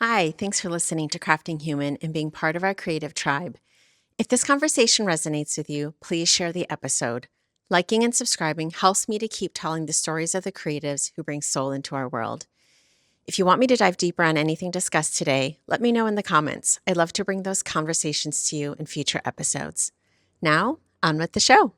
Hi, thanks for listening to Crafting Human and being part of our creative tribe. If this conversation resonates with you, please share the episode. Liking and subscribing helps me to keep telling the stories of the creatives who bring soul into our world. If you want me to dive deeper on anything discussed today, let me know in the comments. I'd love to bring those conversations to you in future episodes. Now, on with the show.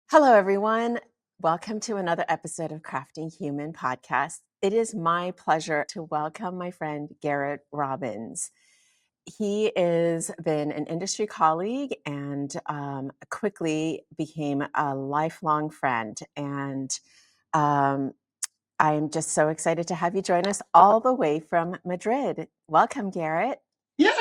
Hello, everyone. Welcome to another episode of Crafting Human podcast. It is my pleasure to welcome my friend Garrett Robbins. He has been an industry colleague and quickly became a lifelong friend. And I'm just so excited to have you join us all the way from Madrid. Welcome, Garrett. Yay!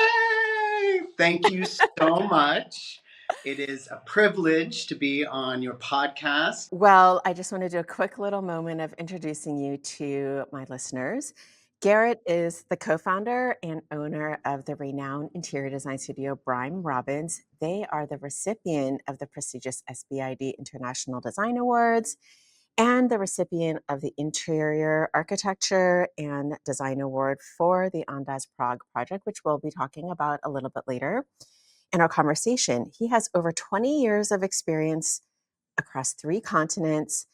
Thank you so much. It is a privilege to be on your podcast. Well, I just want to do a quick little moment of introducing you to my listeners. Garrett is the co-founder and owner of the renowned interior design studio Brime Robbins. They are the recipient of the prestigious SBID International Design Awards and the recipient of the Interior Architecture and Design Award for the Andaz Prague project, which we'll be talking about a little bit later in our conversation. He has over 20 years of experience across 3 continents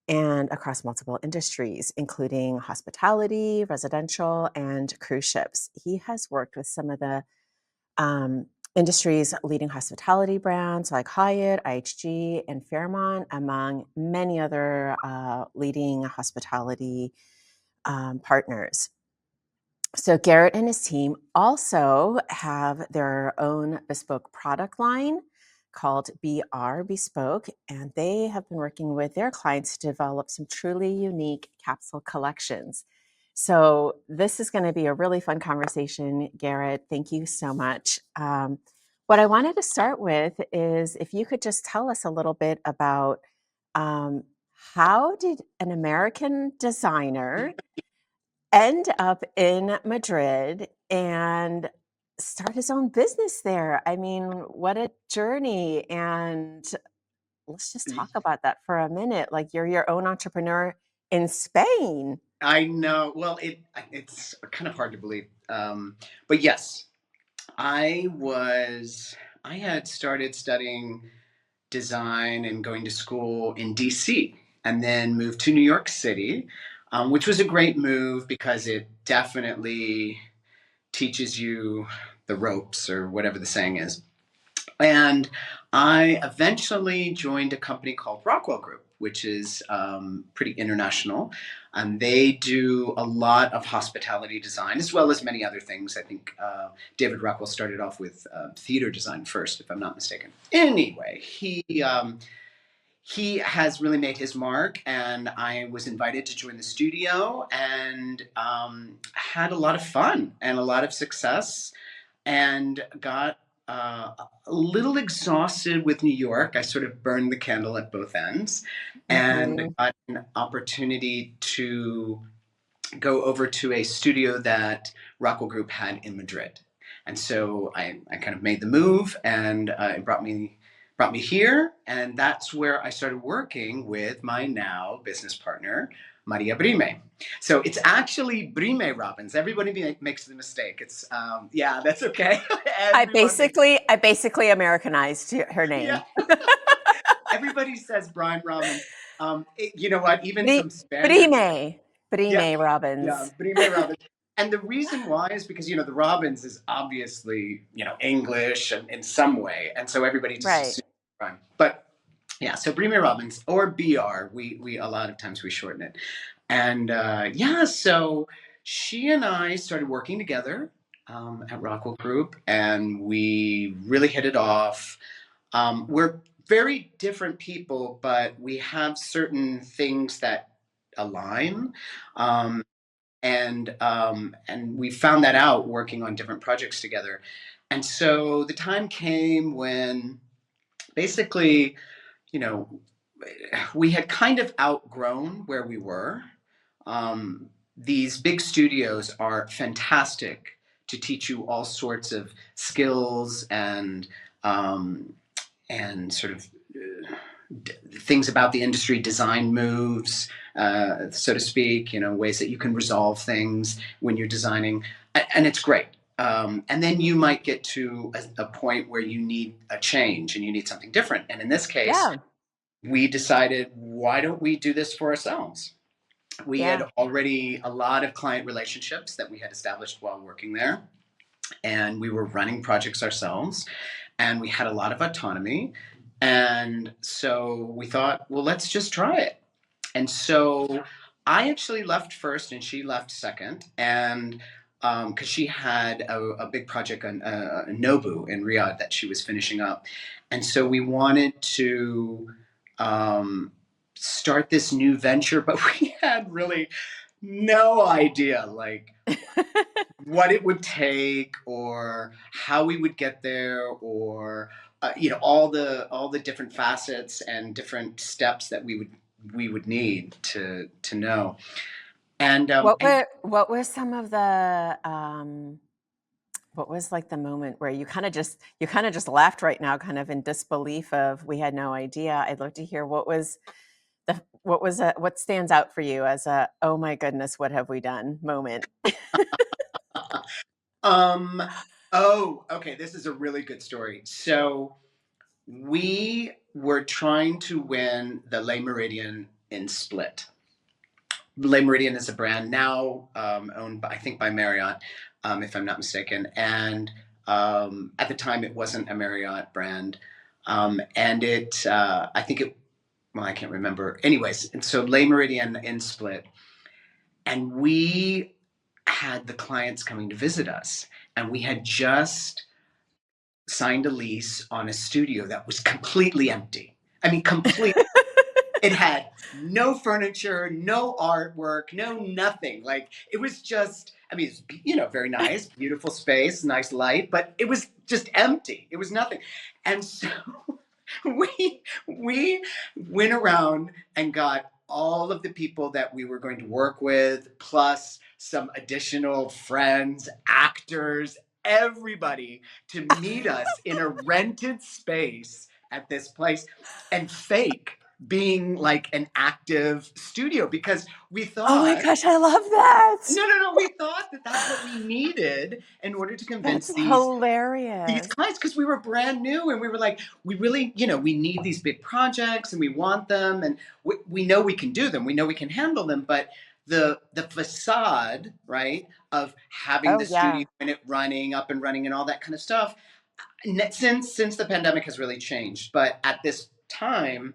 and across multiple industries, including hospitality, residential, and cruise ships. He has worked with some of the industry's leading hospitality brands like Hyatt, IHG, and Fairmont, among many other leading hospitality partners. So Garrett and his team also have their own bespoke product line called BR Bespoke, and they have been working with their clients to develop some truly unique capsule collections. So this is going to be a really fun conversation, Garrett. Thank you so much. What I wanted to start with is if you could just tell us a little bit about how did an American designer end up in Madrid and start his own business there? I mean, what a journey. And let's just talk about that for a minute. Like, you're your own entrepreneur in Spain. I know. Well, it's kind of hard to believe. But yes, I had started studying design and going to school in DC and then moved to New York City, which was a great move because it definitely teaches you the ropes or whatever the saying is. And I eventually joined a company called Rockwell Group, which is pretty international. And they do a lot of hospitality design, as well as many other things. I think David Rockwell started off with theater design first, if I'm not mistaken. Anyway, he has really made his mark, and I was invited to join the studio and had a lot of fun and a lot of success and got a little exhausted with New York. I sort of burned the candle at both ends and got an opportunity to go over to a studio that Rockwell Group had in Madrid. And so I kind of made the move, and it brought me here, and that's where I started working with my now business partner, Maria Brime. So it's actually Brime Robbins. Everybody makes the mistake. It's yeah, that's okay. I basically Americanized her name. Yeah. Everybody says Brime Robbins. You know what? Even some Spanish. Brime Robbins. Yeah, Brime Robbins. And the reason why is because, the Robbins is obviously, English in some way. And so everybody just assumes Brime. But yeah, so Brime Robbins or BR, we a lot of times we shorten it. And so she and I started working together at Rockwell Group, and we really hit it off. We're very different people, but we have certain things that align. And we found that out working on different projects together. And so the time came when basically, we had kind of outgrown where we were. These big studios are fantastic to teach you all sorts of skills um, and sort of things about the industry, design moves, so to speak, ways that you can resolve things when you're designing. And it's great. And then you might get to a point where you need a change and you need something different. And in this case, Yeah. we decided, why don't we do this for ourselves? We had Yeah. already a lot of client relationships that we had established while working there, and we were running projects ourselves, and we had a lot of autonomy. And so we thought, well, let's just try it. And so I actually left first and she left second. And because she had a big project on Nobu in Riyadh that she was finishing up. And so we wanted to um, start this new venture, but we had really no idea like what it would take or how we would get there or all the different facets and different steps that we would need to know. And What were some of the what was like the moment where you kind of just laughed right now, kind of in disbelief of we had no idea. I'd love to hear what stands out for you as a oh my goodness, what have we done moment. um oh, okay, this is a really good story. So we were trying to win the Le Meridian in Split. Le Meridian is a brand now owned, by, I think, by Marriott, if I'm not mistaken. And at the time, it wasn't a Marriott brand, and I think it. Well, I can't remember. Anyways, and so Le Meridian in Split, and we had the clients coming to visit us, and we had just signed a lease on a studio that was completely empty. I mean, complete. It had no furniture, no artwork, no nothing. Like it was just, I mean, it's very nice, beautiful space, nice light, but it was just empty. It was nothing. And so we went around and got all of the people that we were going to work with, plus some additional friends, actors, everybody to meet us in a rented space at this place and fake being like an active studio because we Oh my thought gosh, I love that. no, we thought that that's what we needed in order to That's convince these hilarious. clients, because we were brand new and we were like, we really, we need these big projects and we want them, and we know we can do them, we know we can handle them, but the facade, right, of having Oh the studio yeah. and it running up and running and all that kind of stuff, since the pandemic has really changed. But at this time,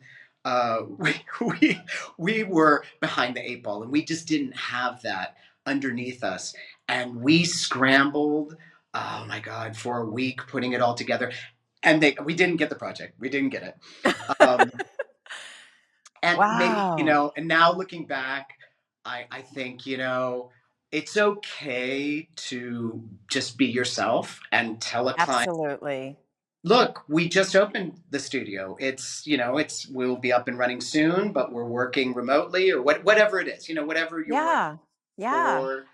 we we were behind the eight ball, and we just didn't have that underneath us, and we scrambled. Oh my God, for a week putting it all together, and we didn't get the project. We didn't get it. Um, and maybe, Wow. and now looking back, I think, it's okay to just be yourself and tell a client, Absolutely. look, we just opened the studio. We'll be up and running soon, but we're working remotely or whatever it is, whatever your, Yeah. Yeah. or,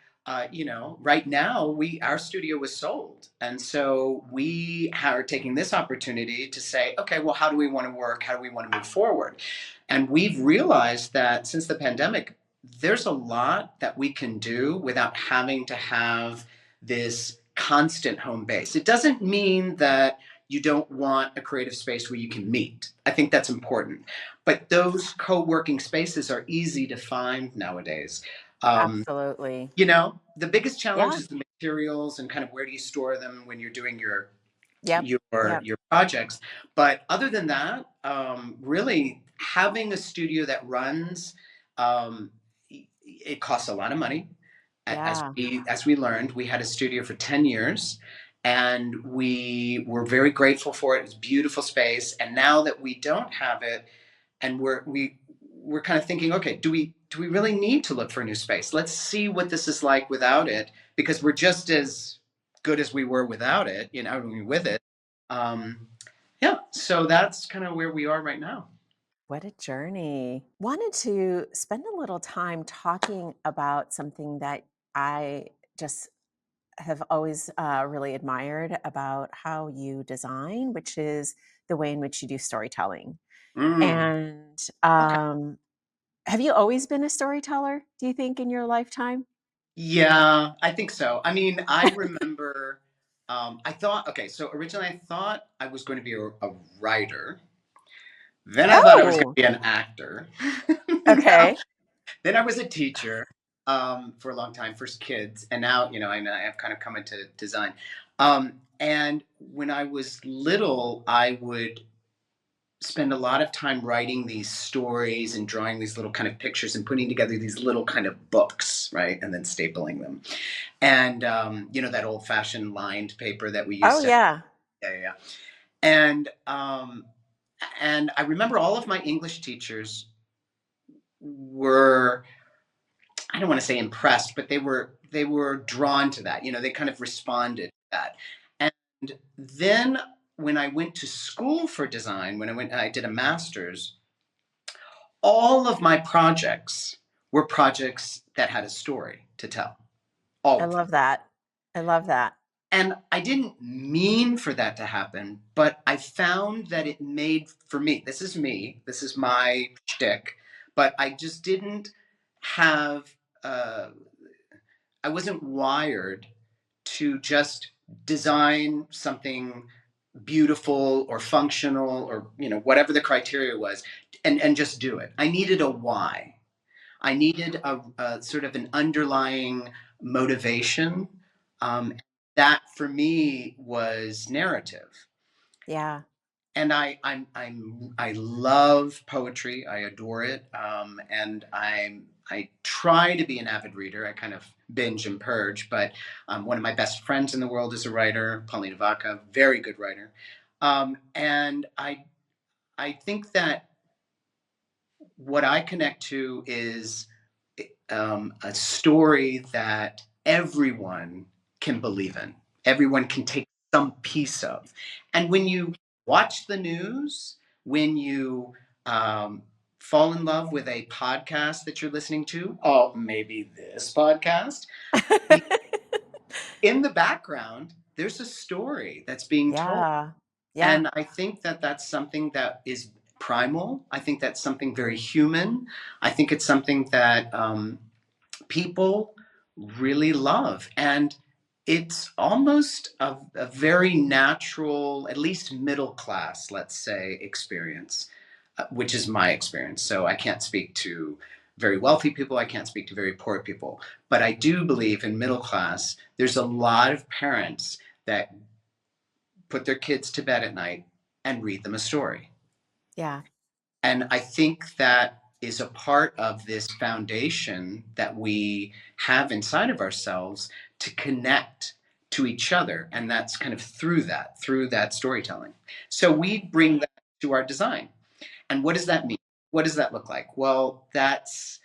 right now our studio was sold. And so we are taking this opportunity to say, okay, well, how do we want to work? How do we want to move forward? And we've realized that since the pandemic, there's a lot that we can do without having to have this constant home base. It doesn't mean that you don't want a creative space where you can meet. I think that's important. But those co-working spaces are easy to find nowadays. Um, Absolutely. the biggest challenge Yeah. is the materials and kind of where do you store them when you're doing your Yep. your Yep. your projects. But other than that, really having a studio that runs, um, it costs a lot of money. As Yeah. we learned, we had a studio for 10 years, and we were very grateful for it. It was a beautiful space, and now that we don't have it, and we're kind of thinking, okay, do we really need to look for a new space? Let's see what this is like without it, because we're just as good as we were without it, I mean, with it. Yeah, so that's kind of where we are right now. What a journey. Wanted to spend a little time talking about something that I just have always really admired about how you design, which is the way in which you do storytelling. Mm, And okay. have you always been a storyteller, do you think, in your lifetime? Yeah, I think so. I mean, I remember, I thought, okay, so originally I thought I was going to be a writer. Then I thought I was going Oh, to be an actor. Now, okay. then I was a teacher for a long time for kids. And now, I've kind of come into design. And when I was little, I would spend a lot of time writing these stories and drawing these little kind of pictures and putting together these little kind of books, right? And then stapling them. And that old fashioned lined paper that we Oh, used to. yeah. Yeah, yeah, yeah. And I remember all of my English teachers were, I don't want to say impressed, but they were drawn to that. They kind of responded to that. And then when I went to school for design, I did a master's, all of my projects were projects that had a story to tell. All I of them. love that. I love that. And I didn't mean for that to happen, but I found that it made for me, this is my shtick, but I just didn't have, uh, I wasn't wired to just design something beautiful or functional or, whatever the criteria was, and just do it. I needed a why. I needed a sort of an underlying motivation. Um, that for me was narrative. Yeah. And I love poetry. I adore it. And I try to be an avid reader. I kind of binge and purge. But one of my best friends in the world is a writer, Paulina Vaca, very good writer. And I think that what I connect to is a story that everyone can believe in, everyone can take some piece of. And when you watch the news, when you um, fall in love with a podcast that you're listening to, oh, maybe this podcast, in the background, there's a story that's being told. Yeah. Yeah. And I think that that's something that is primal. I think that's something very human. I think it's something that people really love. And it's almost a very natural, at least middle class, let's say, experience, which is my experience. So I can't speak to very wealthy people. I can't speak to very poor people. But I do believe in middle class, there's a lot of parents that put their kids to bed at night and read them a story. Yeah. And I think that is a part of this foundation that we have inside of ourselves to connect to each other. And that's kind of through that storytelling. So we bring that to our design. And what does that mean? What does that look like? Well, that's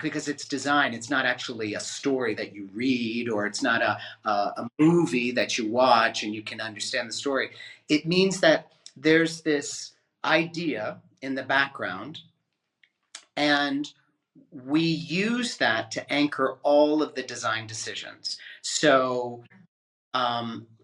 because it's design. It's not actually a story that you read, or it's not a movie that you watch and you can understand the story. It means that there's this idea in the background, and we use that to anchor all of the design decisions. So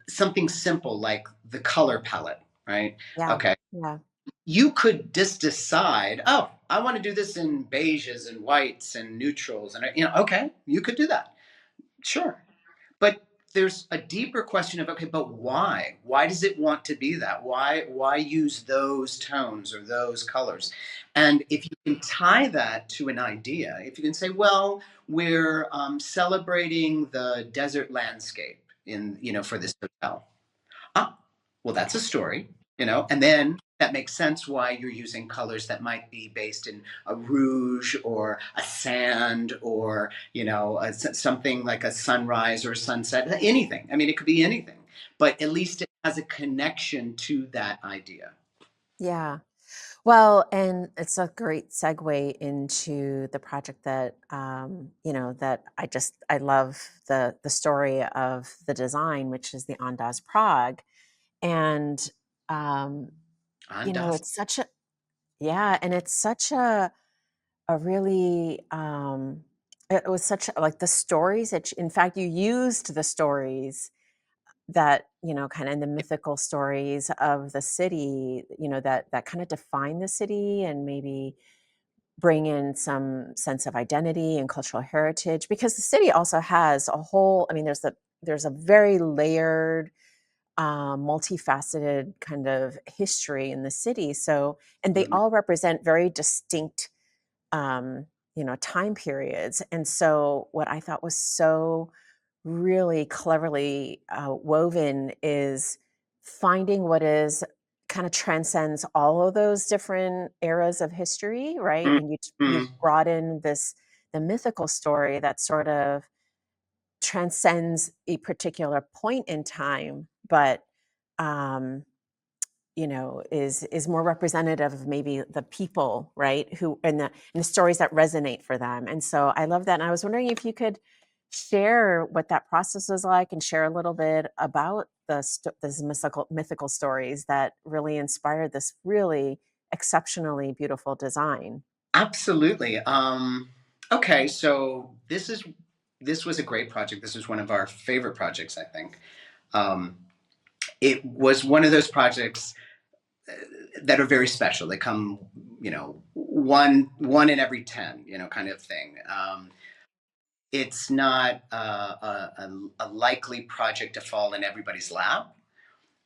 something simple like the color palette, right? Yeah. Okay, Yeah. you could just decide, oh, I want to do this in beiges and whites and neutrals, and okay, you could do that, sure. But there's a deeper question of, okay, but why? Why does it want to be that? Why use those tones or those colors? And if you can tie that to an idea, if you can say, well, we're celebrating the desert landscape for this hotel. Ah, well, that's a story, and then that makes sense why you're using colors that might be based in a rouge or a sand or, something like a sunrise or a sunset, anything. I mean, it could be anything, but at least it has a connection to that idea. Yeah. Well, and it's a great segue into the project that that I love the story of the design, which is the Andaz Prague. And um, Andas. it's such a, yeah, and it's such a really it was such like the stories that in fact you used the stories that, kind of the mythical stories of the city, that kind of define the city and maybe bring in some sense of identity and cultural heritage, because the city also has a whole, I mean, there's a very layered, multifaceted kind of history in the city. So, and they Mhm. all represent very distinct, time periods. And so, what I thought was so really cleverly woven is finding what is kind of transcends all of those different eras of history, right? And you Mhm. brought in the mythical story that sort of transcends a particular point in time, but um, is more representative of maybe the people, right? Who and the stories that resonate for them. And so I love that. And I was wondering if you could share what that process was like and share a little bit about these mythical stories that really inspired this really exceptionally beautiful design. Absolutely. Okay, so this was a great project. This was one of our favorite projects, I think. Um, it was one of those projects that are very special. They come, one in every 10, kind of thing. It's not a likely project to fall in everybody's lap.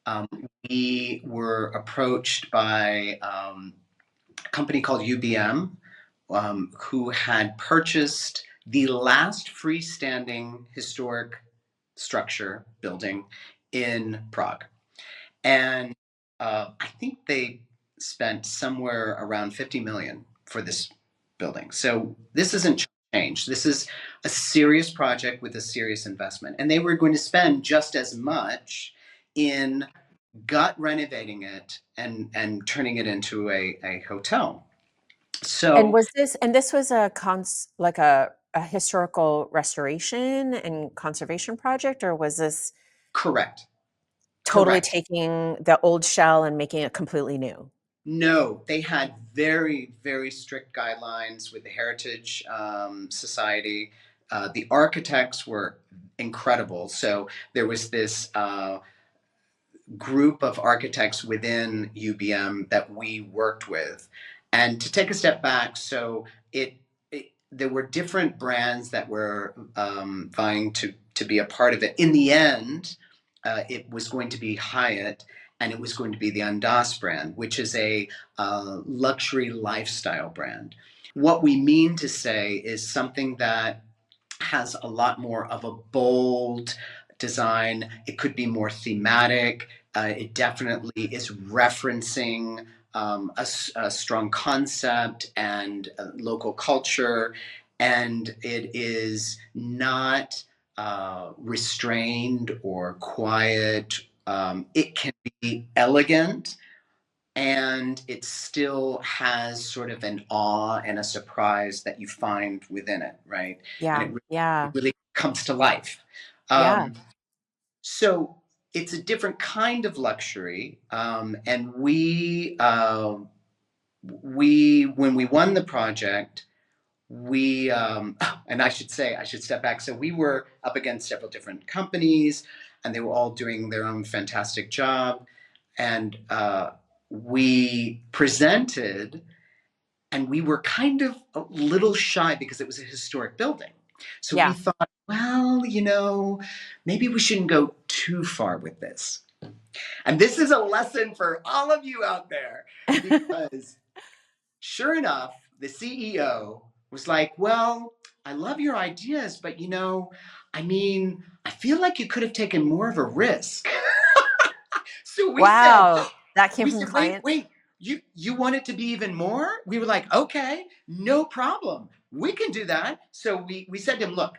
Um, we were approached by a company called UBM, who had purchased the last freestanding historic structure building in Prague. And I think they spent somewhere around 50 million for this building. So this isn't change. This is a serious project with a serious investment. And they were going to spend just as much in gut renovating it and turning it into a hotel. And So this was like a historical restoration and conservation project, or was this correct, totally correct. taking the old shell and making it completely new? No, they had very, very strict guidelines with the Heritage Society. The architects were incredible. So there was this group of architects within UBM that we worked with. And to take a step back, so there were different brands that were vying to be a part of it. In the end, it was going to be Hyatt, and it was going to be the Andaz brand, which is a luxury lifestyle brand. What we mean to say is something that has a lot more of a bold design. It could be more thematic. It definitely is referencing a strong concept and local culture. And it is not restrained or quiet. It can be elegant, and it still has sort of an awe and a surprise that you find within it, right? And Yeah, it yeah, really comes to life. yeah, Um, so it's a different kind of luxury, and we when we won the project, we and I should step back. So we were up against several different companies, and they were all doing their own fantastic job, and we presented, and we were kind of a little shy because it was a historic building. So we yeah. thought, well, maybe we shouldn't go too far with this. And this is a lesson for all of you out there, because sure enough, the CEO was like, well, I love your ideas, but I mean, I feel like you could have taken more of a risk. So Wow, that came we from the said, wait, client? wait, you want it to be even more? We were like, okay, no problem. We can do that. So we said to him, look,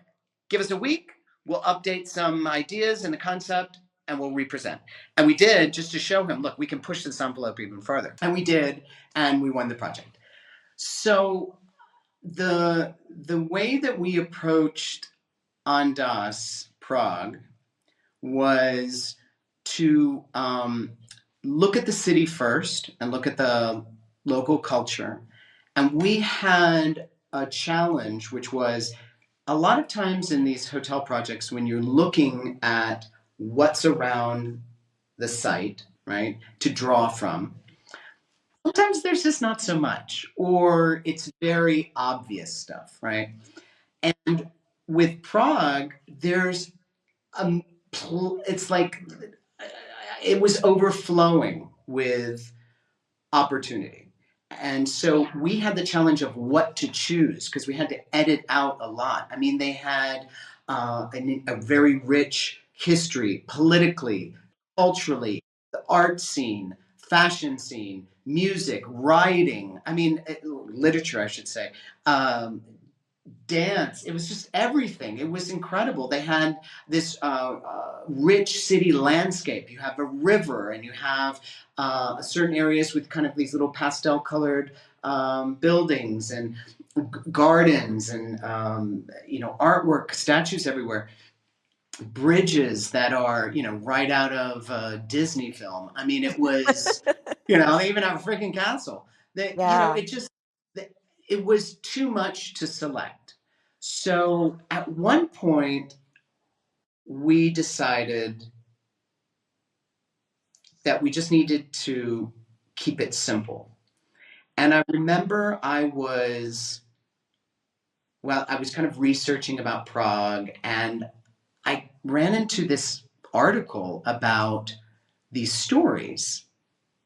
give us a week, we'll update some ideas and the concept, and we'll represent. And we did, just to show him, look, we can push this envelope even further. And we did, and we won the project. So the way that we approached Andaz Prague was to look at the city first and look at the local culture. And we had a challenge, which was a lot of times in these hotel projects, when you're looking at what's around the site, right, to draw from, sometimes there's just not so much, or it's very obvious stuff, right? And with Prague, there's it's like it was overflowing with opportunity. And so we had the challenge of what to choose because we had to edit out a lot. I mean, they had a very rich history politically, culturally, the art scene, fashion scene, music, writing. I mean, literature, I should say. Dance. It was just everything. It was incredible. They had this rich city landscape. You have a river, and you have certain areas with kind of these little pastel colored buildings and gardens and artwork, statues everywhere, bridges that are right out of a Disney film. I mean, it was they even have a freaking castle. That Yeah. it just it was too much to select. So at one point, we decided that we just needed to keep it simple. And I remember I was kind of researching about Prague, and I ran into this article about these stories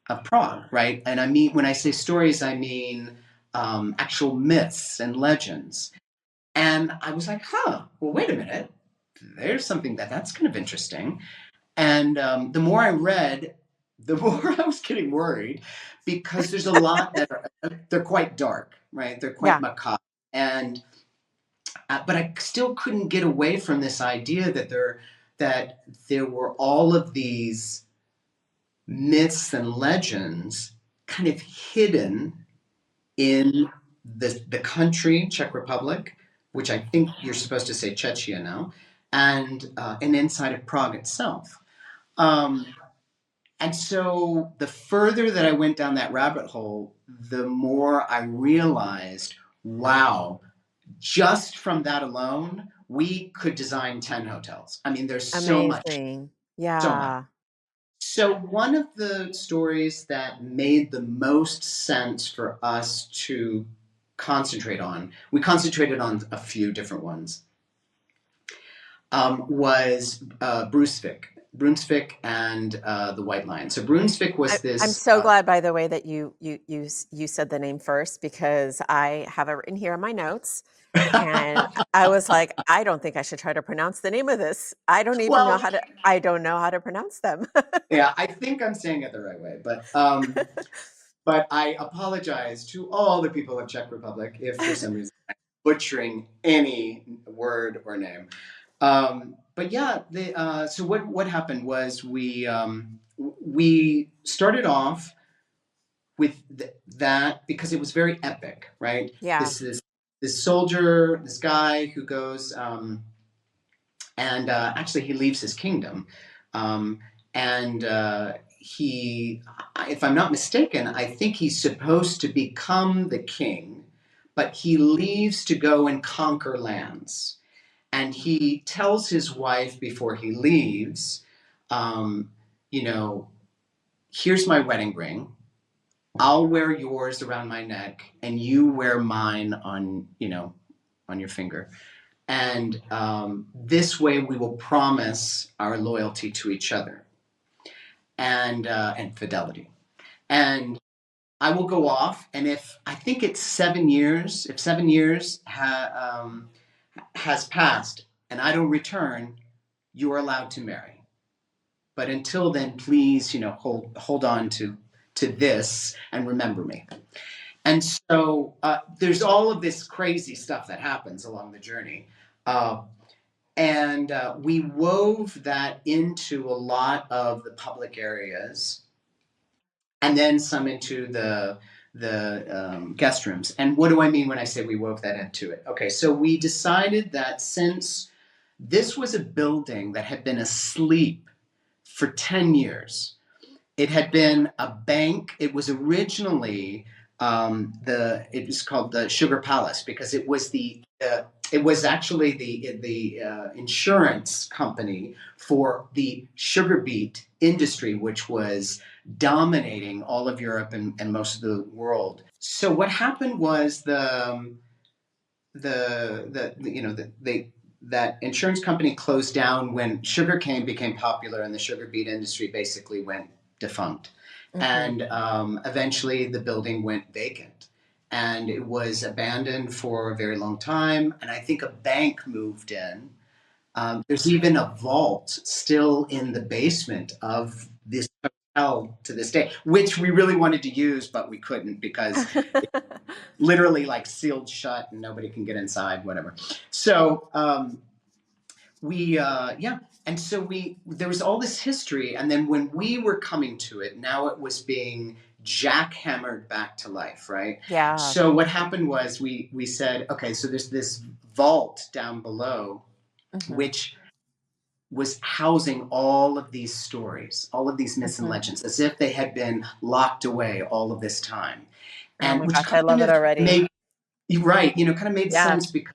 of Prague, right? And I mean, when I say stories, I mean actual myths and legends. And I was like, well, wait a minute. There's something that's kind of interesting. And the more I read, the more I was getting worried because there's a lot that they're quite dark, right? They're quite Yeah. macabre. And but I still couldn't get away from this idea that there were all of these myths and legends kind of hidden in the country, Czech Republic, which I think you're supposed to say Czechia now, and inside of Prague itself. Um, and so the further that I went down that rabbit hole, the more I realized, wow, just from that alone, we could design 10 hotels. I mean, there's Amazing. so much. Yeah. So one of the stories that made the most sense for us to concentrate on, we concentrated on a few different ones, was Brunswick and the White Lion. So Brunswick was I'm this. so glad, by the way, that you said the name first because I have it written here in my notes, and I was like, I don't think I should try to pronounce the name of this. Well, I don't know how to pronounce them. yeah, I think I'm saying it the right way, but I apologize to all the people of Czech Republic if for some reason I'm butchering any word or name. But yeah, so what happened was we started off with that because it was very epic, right? Yeah. This soldier, this guy who goes and actually he leaves his kingdom, um, and if I'm not mistaken, I think he's supposed to become the king, but he leaves to go and conquer lands. And he tells his wife before he leaves, um, you know, here's my wedding ring. I'll wear yours around my neck, and you wear mine on your finger. And this way, we will promise our loyalty to each other and fidelity. And I will go off, and if I think it's 7 years, if 7 years has passed and I don't return, you are allowed to marry. But until then, please, hold on to this and remember me. And so there's all of this crazy stuff that happens along the journey. And we wove that into a lot of the public areas and then some into the guest rooms. And what do I mean when I say we wove that into it? Okay, so we decided that since this was a building that had been asleep for 10 years, it had been a bank. It was originally it was called the Sugar Palace because it was the it was actually the insurance company for the sugar beet industry, which was dominating all of Europe and most of the world. So what happened was that insurance company closed down when sugarcane became popular, and the sugar beet industry basically went defunct. Mhm. And eventually the building went vacant. And it was abandoned for a very long time. And I think a bank moved in. There's even a vault still in the basement of this hotel to this day, which we really wanted to use, but we couldn't because literally like sealed shut and nobody can get inside, whatever. So yeah, and so there was all this history, and then when we were coming to it, now it was being jackhammered back to life, right? Yeah. So what happened was we said, okay, so there's this vault down below, Mhm. which was housing all of these stories, all of these myths and Mhm. legends, as if they had been locked away all of this time, Oh and my which gosh, I kind love it of already. made right, kind of made Yeah. sense because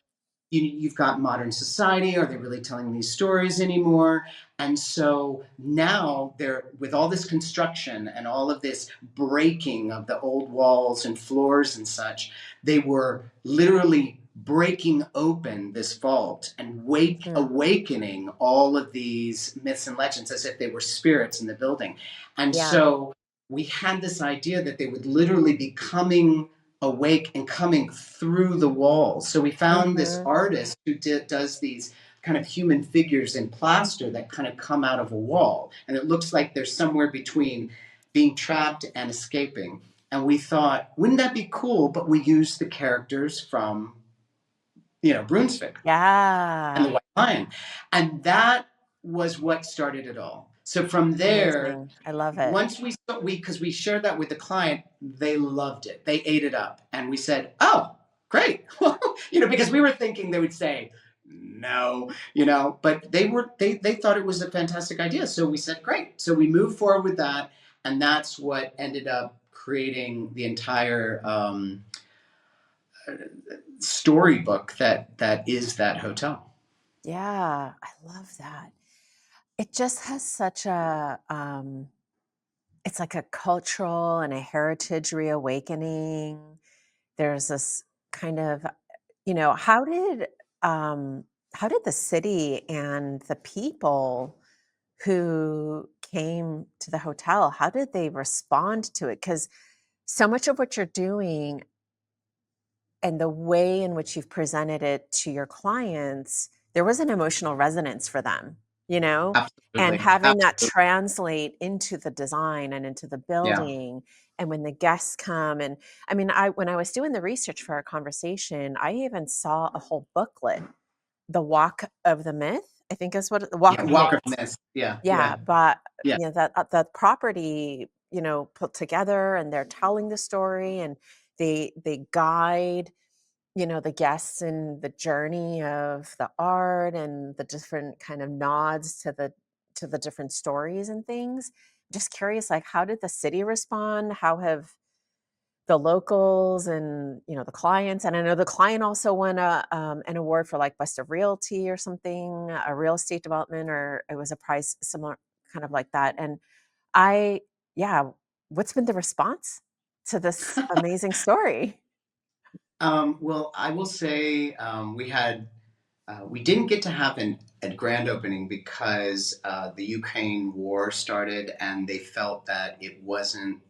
you've got modern society. Are they really telling these stories anymore? And so now they're with all this construction and all of this breaking of the old walls and floors and such, they were literally breaking open this vault and Mhm. awakening all of these myths and legends as if they were spirits in the building. And Yeah. so we had this idea that they would literally be coming awake and coming through the walls. So we found this Mhm. artist who does these kind of human figures in plaster that kind of come out of a wall. And it looks like they're somewhere between being trapped and escaping. And we thought, wouldn't that be cool? But we used the characters from, Brunswick and the Yeah. White Lion. And that was what started it all. So from there, Amazing. I love it. once because we shared that with the client, they loved it. They ate it up, and we said, "Oh, great!" Because we were thinking they would say no, but they thought it was a fantastic idea. So we said, "Great!" So we moved forward with that, and that's what ended up creating the entire storybook that is that hotel. Yeah, I love that. It just has such a it's like a cultural and a heritage reawakening. There's this kind of, how did the city and the people who came to the hotel, how did they respond to it? Because so much of what you're doing and the way in which you've presented it to your clients, there was an emotional resonance for them, you know? And Absolutely, having that absolutely, translate into the design and into the yeah, building, and when the guests come, and I mean, I when I was doing the research for our conversation, I even saw a whole booklet, The Walk of the Myth, I think is what The Walk yeah. of Walk of Myth. Myth, yeah, Yeah, yeah, but, yeah. the property, put together, and they're telling the story, and they guide, the guests in the journey of the art and the different kind of nods to the different stories and things. Just curious, like, how did the city respond? How have the locals and, the clients, and I know the client also won an award for, like, Best of Realty or something, a real estate development, or it was a prize similar kind of like that, and I yeah, what's been the response to this amazing story? Well, I will say we didn't get to have a grand opening because the Ukraine war started, and they felt that it wasn't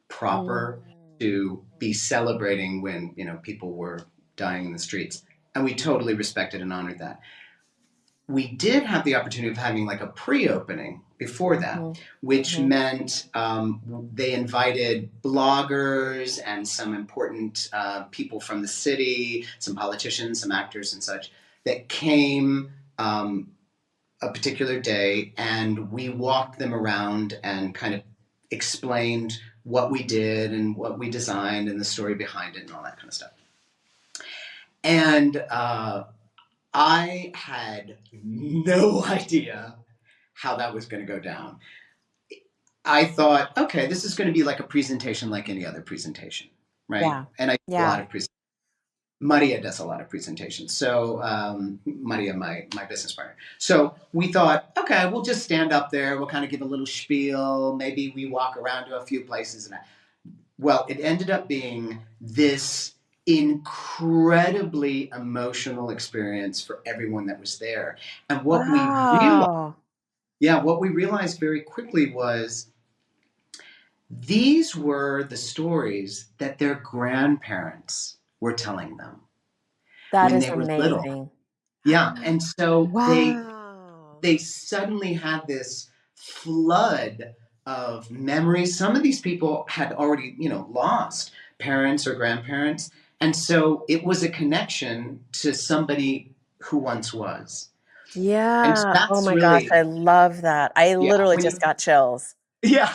proper Mm. to be celebrating when people were dying in the streets, and we totally respected and honored that. We did have the opportunity of having like a pre-opening before that, Mhm. which Mhm. meant they invited bloggers and some important people from the city, some politicians, some actors, and such that came a particular day, and we walked them around and kind of explained what we did and what we designed and the story behind it and all that kind of stuff. And I had no idea how that was going to go down. I thought, okay, this is going to be like a presentation like any other presentation, right? Yeah. And I did a Yeah. lot of presentations. Maria does a lot of presentations. So Maria, my business partner. So we thought, okay, we'll just stand up there. We'll kind of give a little spiel. Maybe we walk around to a few places. Well, it ended up being this incredibly emotional experience for everyone that was there. And Wow. what we realized very quickly was these were the stories that their grandparents were telling them That when is they were little. amazing. Yeah, and so Wow. they suddenly had this flood of memories. Some of these people had already, lost parents or grandparents, and so it was a connection to somebody who once was. And so Yeah. Oh that's my gosh, really, I love that. I yeah, literally just got chills. yeah,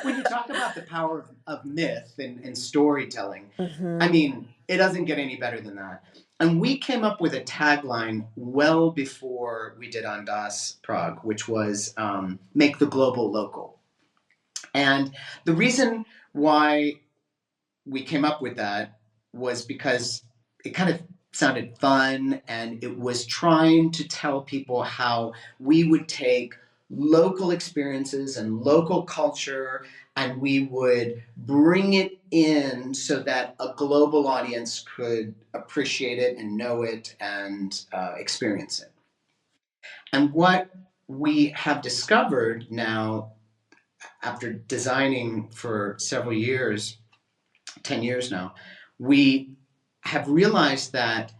when you talk about the power of myth and storytelling, I Mhm. mean, it doesn't get any better than that. And we came up with a tagline well before we did Andaz Prague, which was make the global local. And the reason why we came up with that was because it kind of sounded fun and it was trying to tell people how we would take local experiences and local culture and we would bring it in so that a global audience could appreciate it and know it and experience it. And what we have discovered now, after designing for several years, 10 years now, we have realized that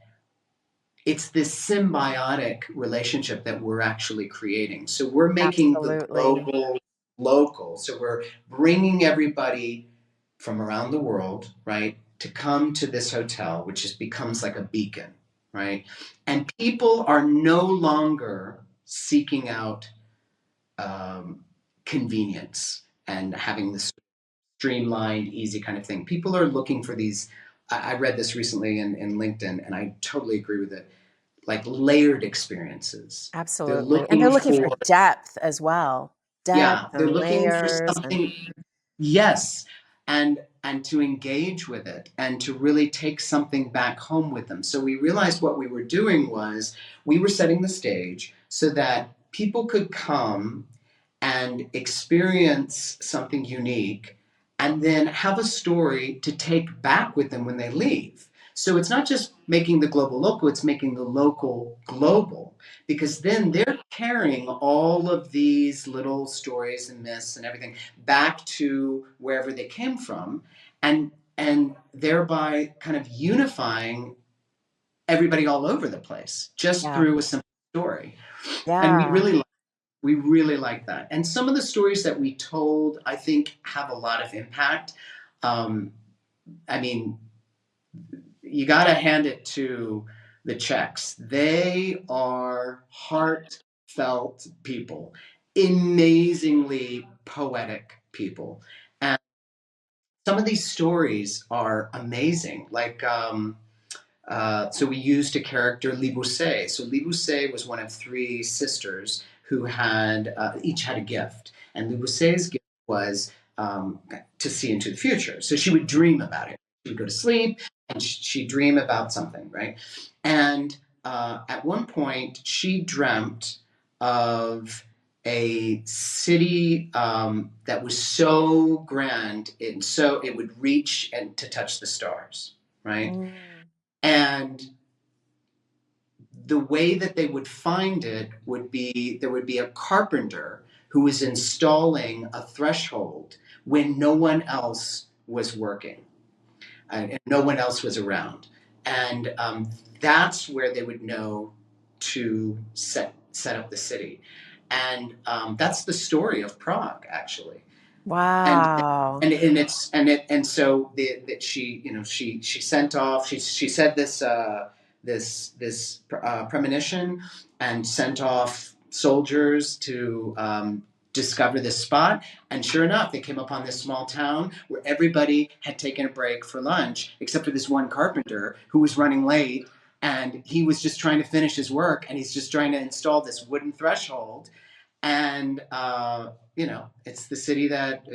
it's this symbiotic relationship that we're actually creating. So we're making the Absolutely. global local. So we're bringing everybody from around the world, right, to come to this hotel, which just becomes like a beacon, right? And people are no longer seeking out um, convenience and having this streamlined, easy kind of thing. People are looking for these. I read this recently in LinkedIn, and I totally agree with it. Like layered experiences. They're Absolutely. And they're looking looking for for, depth as well. Depth yeah, they're and looking for layers and something. Yes, and to engage with it and to really take something back home with them. So we realized what we were doing was we were setting the stage so that people could come and experience something unique and then have a story to take back with them when they leave. So it's not just making the global local, it's making the local global because then they're carrying all of these little stories and myths and everything back to wherever they came from and thereby kind of unifying everybody all over the place just yeah. through a simple story. And Yeah. we really like that. And some of the stories that we told, I think, have a lot of impact. Um, I mean, you got to hand it to the Czechs. They are heartfelt people, amazingly poetic people. And some of these stories are amazing. Like, so we used a character, Libousse. So Libousse was one of three sisters who had each had a gift, and Libousse's gift was to see into the future. So she would dream about it. She would go to sleep and she'd dream about something, right? And at one point, she dreamt of a city that was so grand and so it would reach and to touch the stars, right? Mm. And the way that they would find it would be there would be a carpenter who was installing a threshold when no one else was working and no one else was around. And that's where they would know to set up the city. And that's the story of Prague, actually. and Wow. and so that she she sent off she said this premonition and sent off soldiers to discover this spot, and sure enough they came upon this small town where everybody had taken a break for lunch except for this one carpenter who was running late, and he was just trying to finish his work and he's just trying to install this wooden threshold, And it's the city that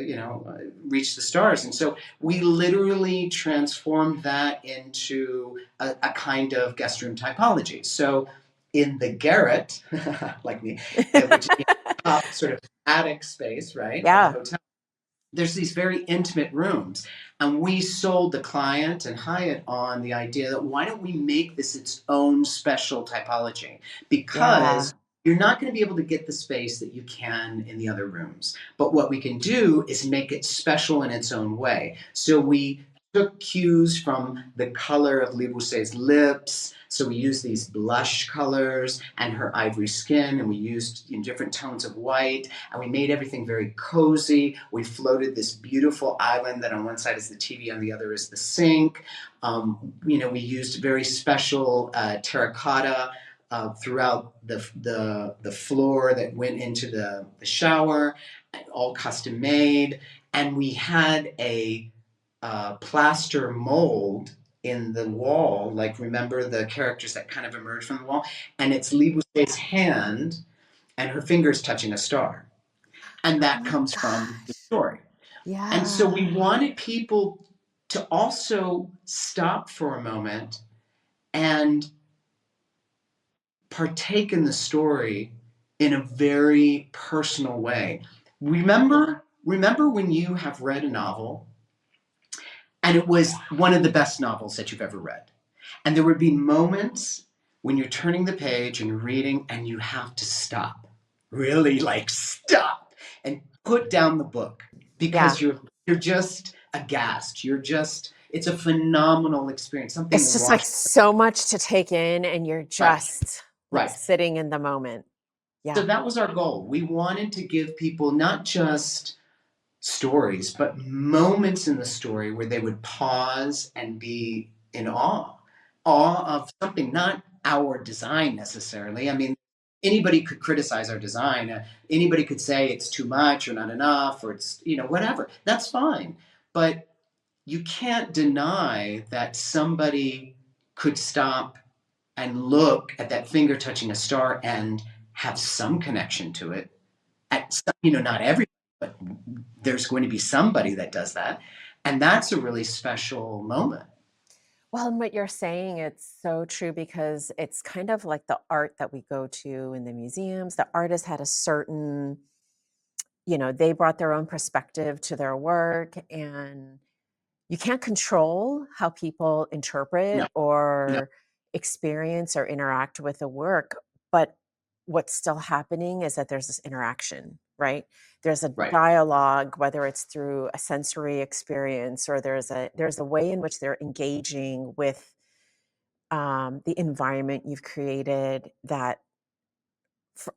reached the stars, and so we literally transformed that into a kind of guest room typology. So in the Garrett, like me, which is top sort of attic space, right, of the Yeah. hotel, there's these very intimate rooms. And we sold the client and Hyatt on the idea that why don't we make this its own special typology? Yeah. Because you're not going to be able to get the space that you can in the other rooms. But what we can do is make it special in its own way. So we took cues from the color of Li Bousset's lips. So we used these blush colors and her ivory skin, and we used different tones of white, and we made everything very cozy. We floated this beautiful island that on one side is the TV, on the other is the sink. We used very special terracotta throughout the floor that went into the shower, all custom made. And we had a plaster mold in the wall, like remember the characters that kind of emerge from the wall, and it's Li Bousset's hand and her fingers touching a star, and Oh that my comes from the gosh. story. And so Yeah. we wanted people to also stop for a moment and partake in the story in a very personal way. Remember when you have read a novel and it was one of the best novels that you've ever read. And there would be moments when you're turning the page and you're reading and you have to stop. Really like stop and put down the book Yeah. because you're just aghast. It's a phenomenal experience. It's Something just like washes. so much to take in, and you're Right. just like Right. sitting in the moment. So Yeah. that was our goal. We wanted to give people not just stories, but moments in the story where they would pause and be in awe. Awe of something, not our design necessarily. I mean, anybody could criticize our design. Anybody could say it's too much or not enough or it's, whatever. That's fine. But you can't deny that somebody could stop and look at that finger touching a star and have some connection to it. Not everybody, but there's going to be somebody that does that. And that's a really special moment. Well, and what you're saying, it's so true because it's kind of like the art that we go to in the museums. The artist had a certain, they brought their own perspective to their work, and you can't control how people interpret No, no, or experience or interact with the work, but what's still happening is that there's this interaction, right? There's a right. dialogue, whether it's through a sensory experience or there's a way in which they're engaging with the environment you've created that for,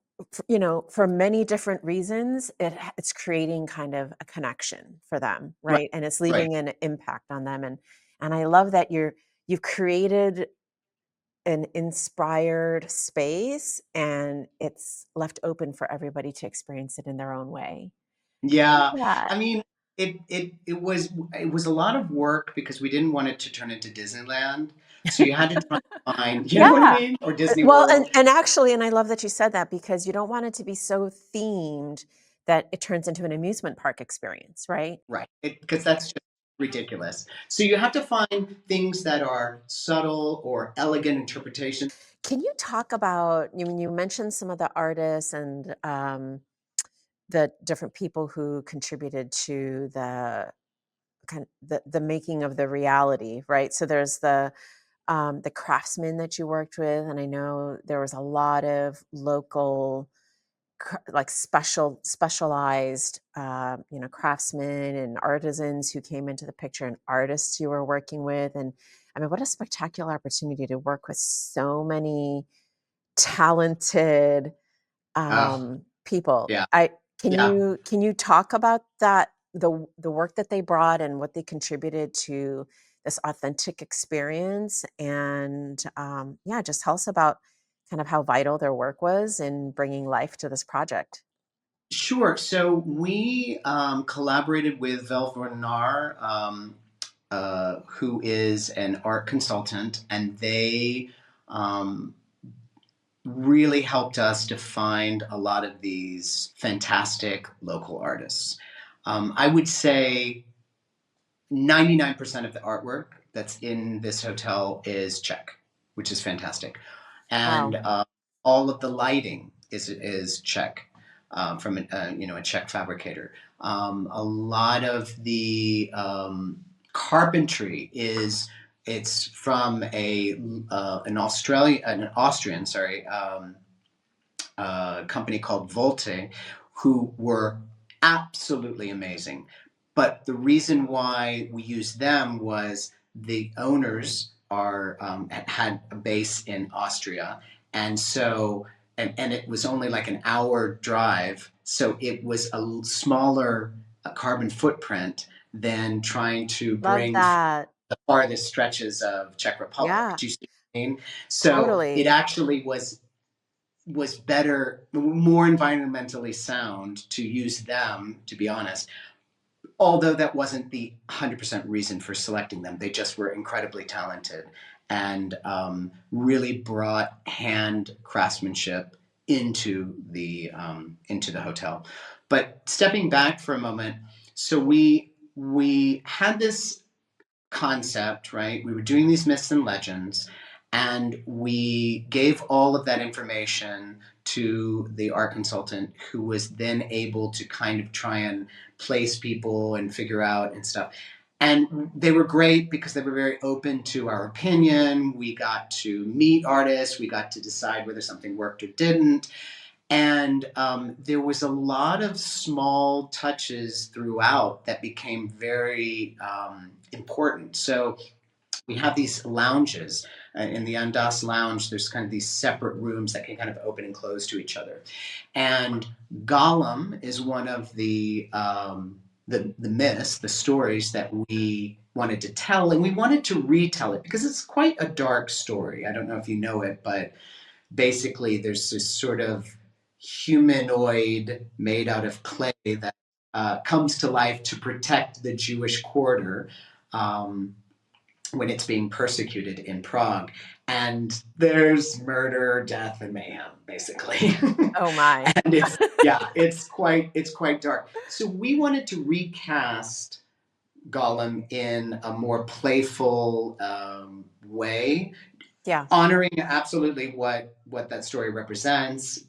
for many different reasons, it's creating kind of a connection for them, Right, right? And it's right. leaving an impact on them. And I love that you've created an inspired space and it's left open for everybody to experience it in their own way. I love Yeah. that. I mean, it was a lot of work because we didn't want it to turn into Disneyland. So you had to try and find, you know what I Yeah. mean? Or Disney Well, and World. and actually, and I love that you said that because you don't want it to be so themed that it turns into an amusement park experience, right? Right. Because that's just ridiculous. So you have to find things that are subtle or elegant interpretation. Can you talk about, you mentioned some of the artists and the different people who contributed to the making of the reality, right? So there's the craftsmen that you worked with, and I know there was a lot of local like specialized craftsmen and artisans who came into the picture, and artists you were working with. And I mean, what a spectacular opportunity to work with so many talented Oh, people. yeah. I can Yeah. you talk about that, the work that they brought and what they contributed to this authentic experience, and yeah, just tell us about kind of how vital their work was in bringing life to this project. Sure. So we collaborated with Vel Vornar, who is an art consultant, and they um, really helped us to find a lot of these fantastic local artists. I would say 99% of the artwork that's in this hotel is Czech, which is fantastic. And Wow. all of the lighting is Czech, from a Czech fabricator. A lot of the carpentry is it's from an Austrian, sorry, company called Volte, who were absolutely amazing. But the reason why we used them was the owners had a base in Austria, and so and it was only like an hour drive, so it was a smaller carbon footprint than trying to Love bring that. the farthest stretches of Czech Republic. Yeah, Do you see what I mean? So it totally. actually was better, more environmentally sound to use them, to be honest. Although that wasn't the 100% reason for selecting them, they just were incredibly talented and really brought hand craftsmanship into the hotel. But stepping back for a moment, so we had this concept, right? We were doing these myths and legends, and we gave all of that information to the art consultant, who was then able to kind of try and place people and figure out and stuff. And they were great because they were very open to our opinion. We got to meet artists, we got to decide whether something worked or didn't. And there was a lot of small touches throughout that became very important. So we have these lounges. In the Andaz lounge, there's kind of these separate rooms that can kind of open and close to each other. And Gollum is one of the myths, the stories that we wanted to tell, and we wanted to retell it because it's quite a dark story. I don't know if you know it, but basically there's this sort of humanoid made out of clay that comes to life to protect the Jewish quarter. When it's being persecuted in Prague. And there's murder, death, and mayhem, basically. Oh my. And it's quite dark. So we wanted to recast Gollum in a more playful way, Yeah, honoring absolutely what that story represents,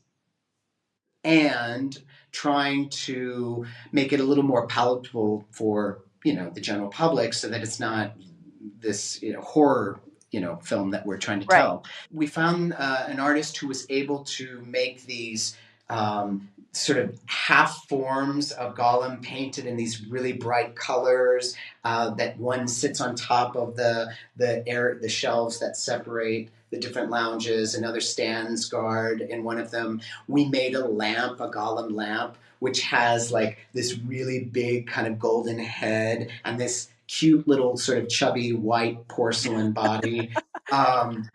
and trying to make it a little more palatable for the general public, so that it's not this horror film that we're trying to right. tell. We found an artist who was able to make these sort of half forms of Gollum painted in these really bright colors. That one sits on top of the shelves that separate the different lounges. Another stands guard in one of them. We made a lamp, a Gollum lamp, which has like this really big kind of golden head and this cute little sort of chubby white porcelain body. Um,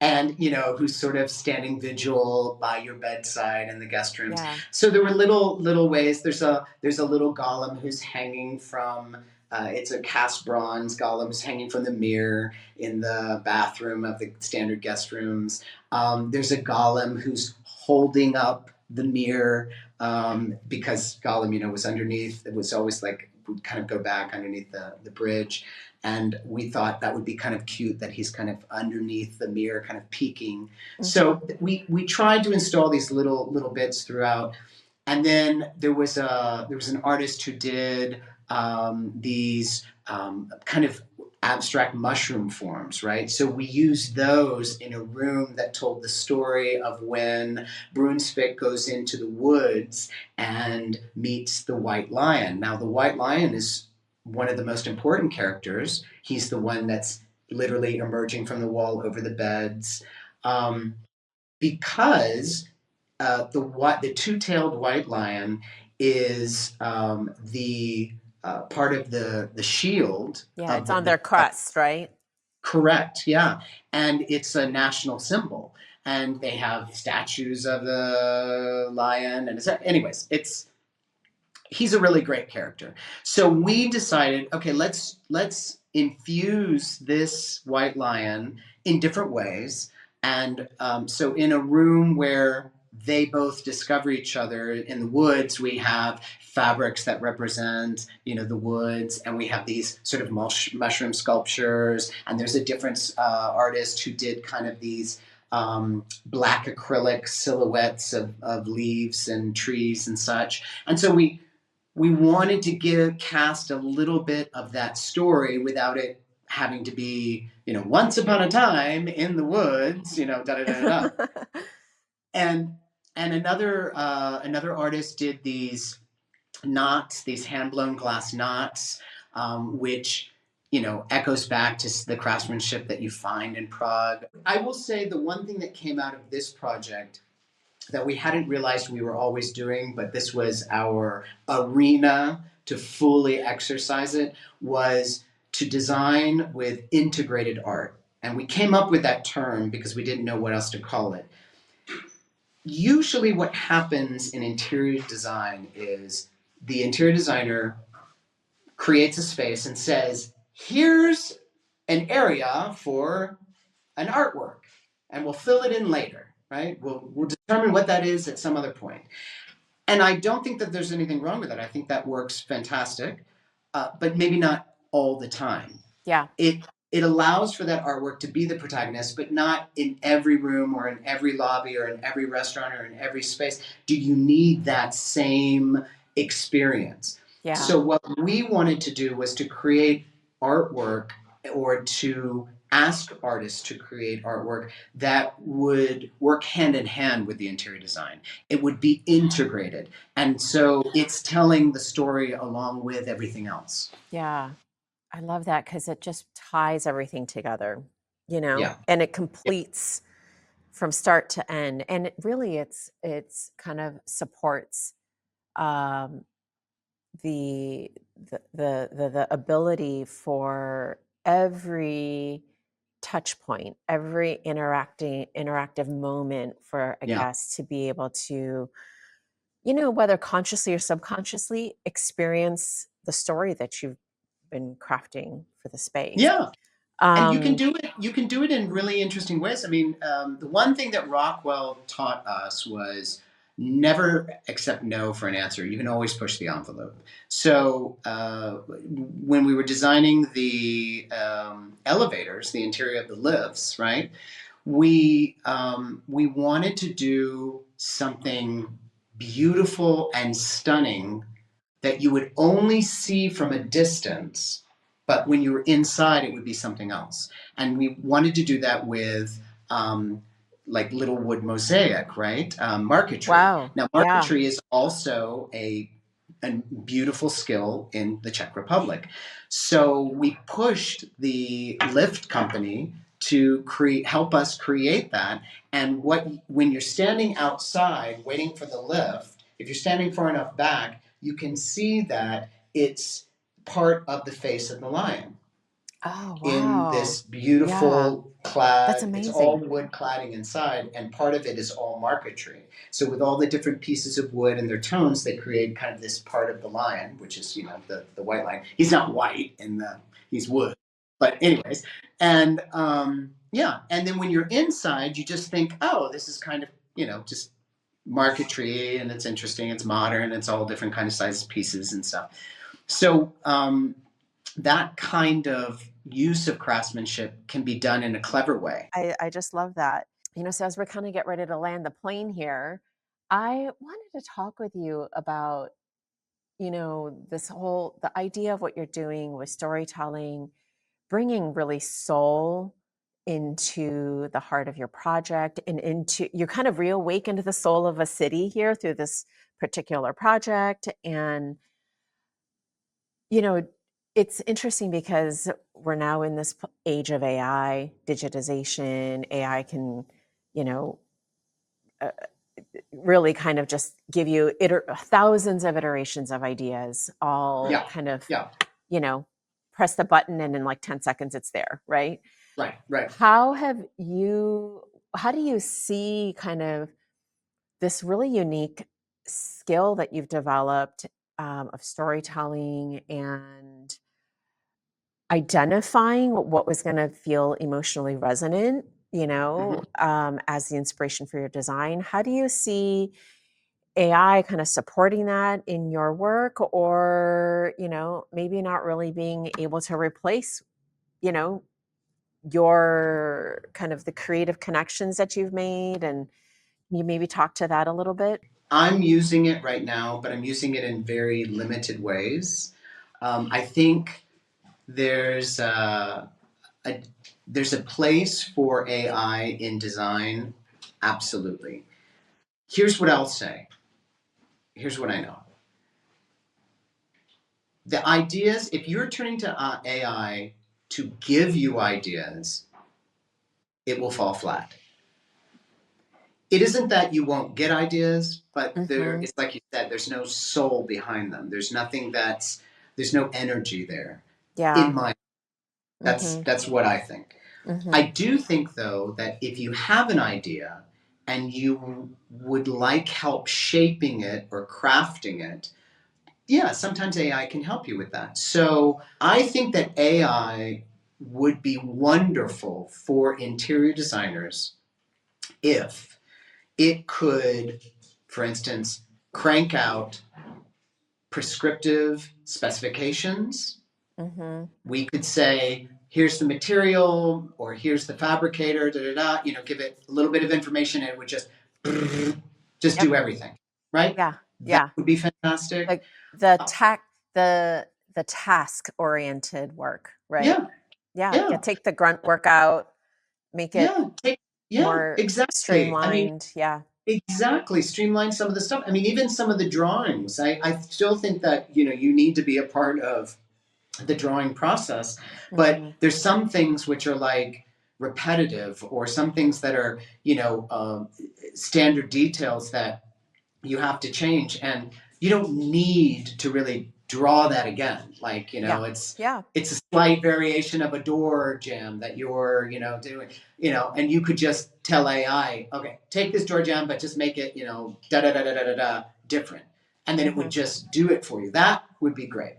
and who's sort of standing vigil by your bedside in the guest rooms. Yeah. So there were little ways. There's a little Gollum who's hanging from. It's a cast bronze Gollum who's hanging from the mirror in the bathroom of the standard guest rooms. There's a Gollum who's holding up the mirror, because Gollum, was underneath. It was always like would kind of go back underneath the bridge. And we thought that would be kind of cute that he's kind of underneath the mirror, kind of peeking. Mhm. So we tried to install these little bits throughout. And then there was an artist who did these kind of abstract mushroom forms, right? So we used those in a room that told the story of when Brunswick goes into the woods and meets the white lion. Now, the white lion is one of the most important characters. He's the one that's literally emerging from the wall over the beds, because the two-tailed white lion is the part of the shield Yeah, of it's on their crust, right? correct, yeah, and it's a national symbol, and they have statues of the lion, and anyways, he's a really great character. So we decided, okay, let's infuse this white lion in different ways, And so in a room where they both discover each other in the woods, we have fabrics that represent, the woods, and we have these sort of mushroom sculptures. And there's a different artist who did kind of these black acrylic silhouettes of leaves and trees and such. And so we wanted to cast a little bit of that story without it having to be, once upon a time in the woods, da da da da. And another artist did these knots, these hand blown glass knots, which echoes back to the craftsmanship that you find in Prague. I will say the one thing that came out of this project that we hadn't realized we were always doing, but this was our arena to fully exercise it, was to design with integrated art. And we came up with that term because we didn't know what else to call it. Usually what happens in interior design is the interior designer creates a space and says, here's an area for an artwork, and we'll fill it in later, right? We'll determine what that is at some other point. And I don't think that there's anything wrong with that. I think that works fantastic, but maybe not all the time. Yeah. It allows for that artwork to be the protagonist, but not in every room or in every lobby or in every restaurant or in every space. Do you need that same experience? Yeah. So what we wanted to do was to create artwork, or to ask artists to create artwork that would work hand in hand with the interior design. It would be integrated. And so it's telling the story along with everything else. Yeah. I love that because it just ties everything together, Yeah. and it completes from start to end. And it's kind of supports um, the ability for every touch point, every interactive moment for a Yeah. guest to be able to, whether consciously or subconsciously, experience the story that you've been crafting for the space. Yeah. And you can Um, do it. You can do it in really interesting ways. I mean, the one thing that Rockwell taught us was never accept no for an answer. You can always push the envelope. So when we were designing the elevators, the interior of the lifts, right? We wanted to do something beautiful and stunning that you would only see from a distance, but when you were inside, it would be something else. And we wanted to do that with like little wood mosaic, right? Marquetry. wow. Now, Yeah. marquetry is also a beautiful skill in the Czech Republic. So we pushed the lift company to help us create that. And when you're standing outside waiting for the lift, if you're standing far enough back, you can see that it's part of the face of the lion Oh, in wow. this Yeah. beautiful That's clad, it's all amazing. wood cladding inside, and part of it is all marquetry. So with all the different pieces of wood and their tones, they create kind of this part of the lion, which is, the white lion. He's not white he's wood. But anyways, and yeah, and then when you're inside, you just think, oh, this is kind of, just marquetry, and it's interesting, it's modern, it's all different kind of sized pieces and stuff. So that kind of use of craftsmanship can be done in a clever way. I just love that. So as we're kind of get ready to land the plane here, I wanted to talk with you about, the idea of what you're doing with storytelling, bringing really soul into the heart of your project, and you kind of reawakened the soul of a city here through this particular project. And it's interesting because we're now in this age of AI, digitization. AI can, you know, uh, really kind of just give you thousands of iterations of ideas, all Yeah. kind of, Yeah. Press the button and in like 10 seconds it's there, right? Right. How do you see kind of this really unique skill that you've developed, of storytelling and identifying what was going to feel emotionally resonant Mhm. as the inspiration for your design. How do you see AI kind of supporting that in your work, or, maybe not really being able to replace, you know, your kind of the creative connections that you've made? And you maybe talk to that a little bit? I'm using it right now, but I'm using it in very limited ways. I think there's a there's a place for AI in design, absolutely. Here's what I'll say. Here's what I know. The ideas, if you're turning to AI to give you ideas, it will fall flat. It isn't that you won't get ideas, but Mm-hmm. it's like you said, there's no soul behind them. There's no energy there. Yeah. In my, Mm-hmm. that's what I think. I Mm-hmm. do think though that if you have an idea and you would like help shaping it or crafting it, yeah, sometimes AI can help you with that. So I think that AI would be wonderful for interior designers if it could, for instance, crank out prescriptive specifications. Mm-hmm. We could say, here's the material or here's the fabricator, da da da, give it a little bit of information and it would just Yep. do everything, right? Yeah. That Yeah. would be fantastic. Like the Uh, tech, the task oriented work, right? yeah, Yeah. Yeah. yeah, Take the grunt work out, make it yeah, yeah, more exactly. I mean, streamlined. Yeah. exactly. Streamline some of the stuff. I mean, even some of the drawings. I still think that, you need to be a part of the drawing process, but Mm-hmm. there's some things which are like repetitive or some things that are, standard details that you have to change and you don't need to really draw that again, like Yeah. it's Yeah. it's a slight variation of a door jam that you're doing, and you could just tell AI, okay, take this door jam but just make it, da da da da da da da different, and then it would Mm-hmm. just do it for you. That would be great.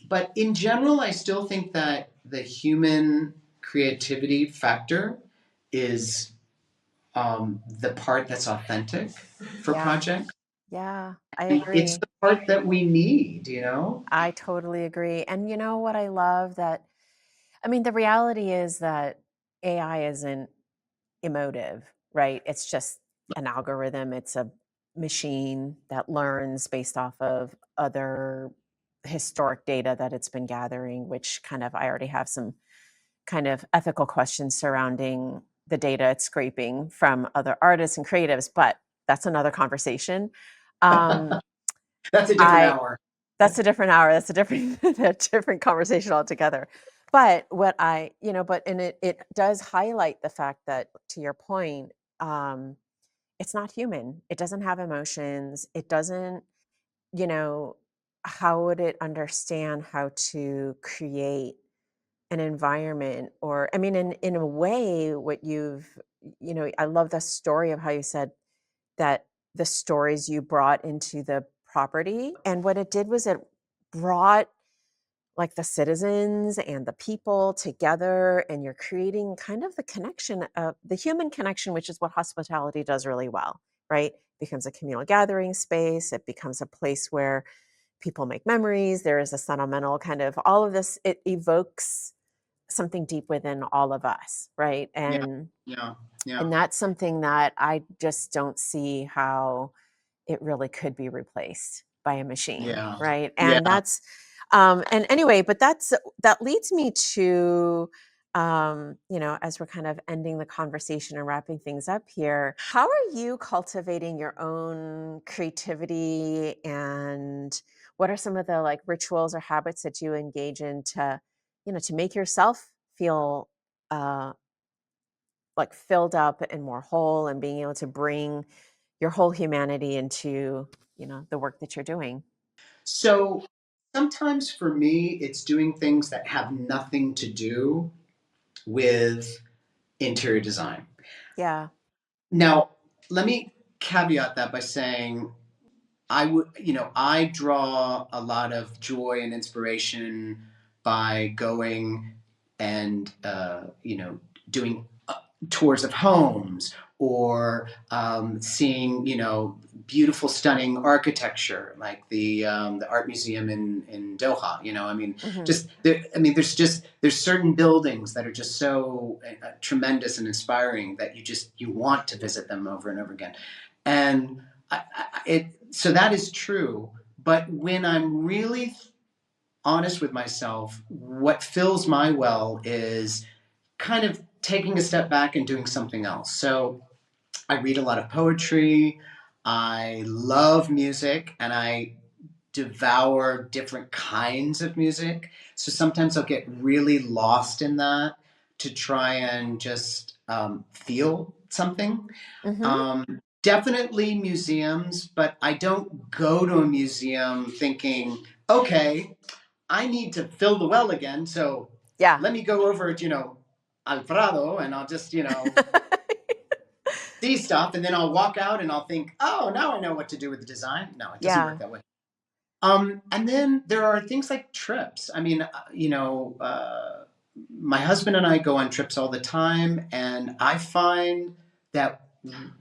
But in general, I still think that the human creativity factor is the part that's authentic for Yeah. projects. Yeah. I And it's agree. the part that we need. I totally agree. And you know what I love that, I mean, the reality is that AI isn't emotive, right? It's just an algorithm. It's a machine that learns based off of other historic data that it's been gathering, which kind of, I already have some kind of ethical questions surrounding the data it's scraping from other artists and creatives, but that's another conversation. Um, That's a different I hour. That's a different hour. That's a different a different conversation altogether. But what I, but and it does highlight the fact that, to your point, um, it's not human. It doesn't have emotions. It doesn't, you know, how would it understand how to create an environment? Or I mean, in a way, what I love the story of how you said that the stories you brought into the property, and what it did was it brought like the citizens and the people together, and you're creating kind of the connection of the human connection, which is what hospitality does really well, right? Becomes a communal gathering space. It becomes a place where people make memories. There is a sentimental kind of all of this. It evokes something deep within all of us, right? Yeah, And yeah, yeah, and that's something that I just don't see how it really could be replaced by a machine, yeah, right? And yeah. that's and anyway, but that leads me to as we're kind of ending the conversation and wrapping things up here, how are you cultivating your own creativity, and what are some of the like rituals or habits that you engage in to make yourself feel uh like filled up and more whole, and being able to bring your whole humanity into the work that you're doing? So sometimes for me, it's doing things that have nothing to do with interior design. Yeah. Now, let me caveat that by saying I draw a lot of joy and inspiration by going and, doing tours of homes, or seeing, beautiful, stunning architecture, like the art museum in Doha. I mean, Mhm. just there. I mean, there's certain buildings that are just so tremendous and inspiring that you want to visit them over and over again, and so that is true. But when I'm really honest with myself, what fills my well is kind of taking a step back and doing something else. So I read a lot of poetry. I love music, and I devour different kinds of music. So sometimes I'll get really lost in that to try and just feel something. Mhm. Definitely museums, but I don't go to a museum thinking, okay, I need to fill the well again. So Yeah. let me go over to, Alfredo, and I'll just, see stuff, and then I'll walk out and I'll think, oh, now I know what to do with the design. No, it doesn't work Yeah. that way. And then there are things like trips. I mean, my husband and I go on trips all the time, and I find that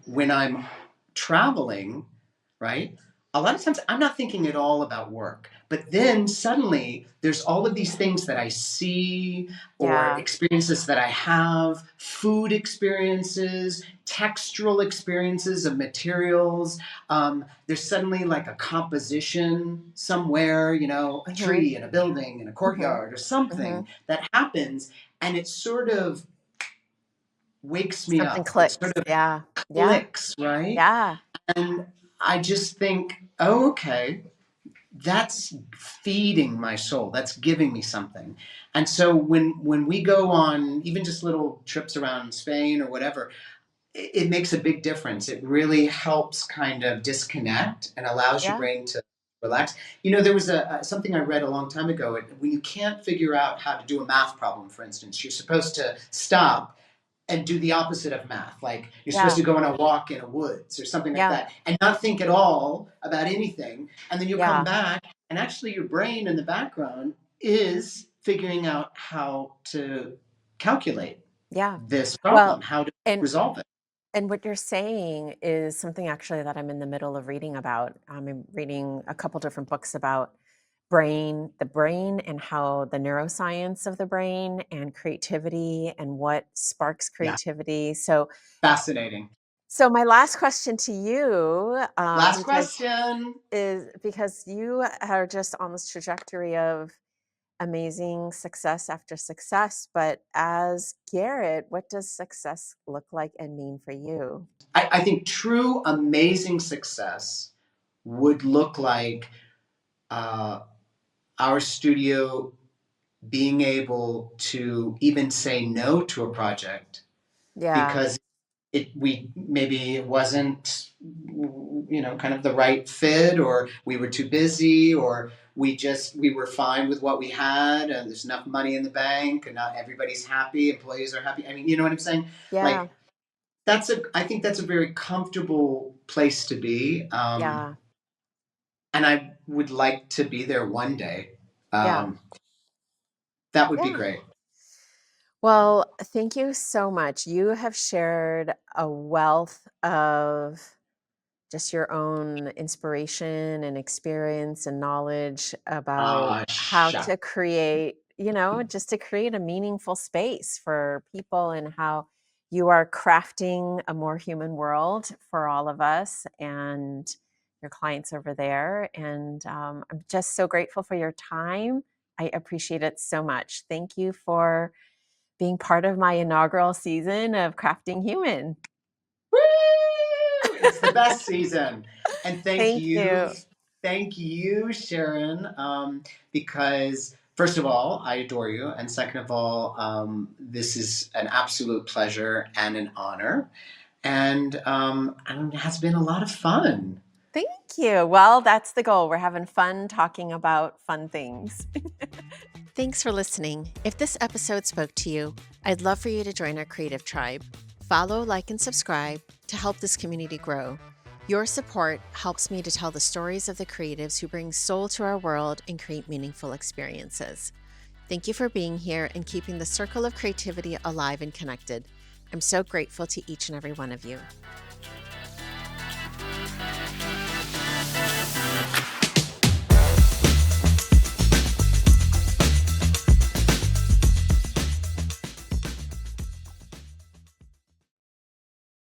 when I'm traveling, right, a lot of times I'm not thinking at all about work. But then suddenly there's all of these things that I see, or Yeah. experiences that I have, food experiences, textural experiences of materials. There's suddenly like a composition somewhere, a Mhm. tree in a building in a Mhm. courtyard or something Mhm. that happens, and it sort of wakes me Something up. It sort clicks. of Yeah. Yeah. clicks, right? Yeah. And I just think, oh, okay, that's feeding my soul. That's giving me something. And so when we go on even just little trips around Spain or whatever, it makes a big difference. It really helps kind of disconnect and allows your Yeah. brain to relax. There was something I read a long time ago. When you can't figure out how to do a math problem, for instance, you're supposed to stop and do the opposite of math. Like you're supposed Yeah. to go on a walk in a woods or something like Yeah. that, and not think at all about anything. And then you'll come Yeah. back, and actually your brain in the background is figuring out how to calculate Yeah. this Well, problem, how to and resolve it. what you're saying is something actually that I'm in the middle of reading about. I'm reading a couple different books about the brain and how the neuroscience of the brain and creativity and what sparks Yeah, creativity. fascinating. So my last question to you, Last question. because you are just on this trajectory of amazing success after success. But as Garrett, what does success look like and mean for you? I think true amazing success would look like uh, our studio being able to even say no to a project Yeah. because it wasn't, kind of the right fit, or we were too busy, or we were fine with what we had, and there's enough money in the bank, and not everybody's happy, employees are happy. I mean, you know what I'm saying? Yeah. Like, I think that's a very comfortable place to be, Yeah. and I would like to be there one day. Yeah. um, that would be Yeah. great. Well, thank you so much. You have shared a wealth of just your own inspiration and experience and knowledge about how Shut. to create, just to create a meaningful space for people and how you are crafting a more human world for all of us and your clients over there. And I'm just so grateful for your time. I appreciate it so much. Thank you for being part of my inaugural season of Crafting Human. Woo! It's the best season. And Thank you. thank you, Sharon, because first of all, I adore you, and second of all, this is an absolute pleasure and an honor, and it has been a lot of fun. Thank you. Well, that's the goal. We're having fun talking about fun things. Thanks for listening. If this episode spoke to you, I'd love for you to join our creative tribe. Follow, like, and subscribe to help this community grow. Your support helps me to tell the stories of the creatives who bring soul to our world and create meaningful experiences. Thank you for being here and keeping the circle of creativity alive and connected. I'm so grateful to each and every one of you.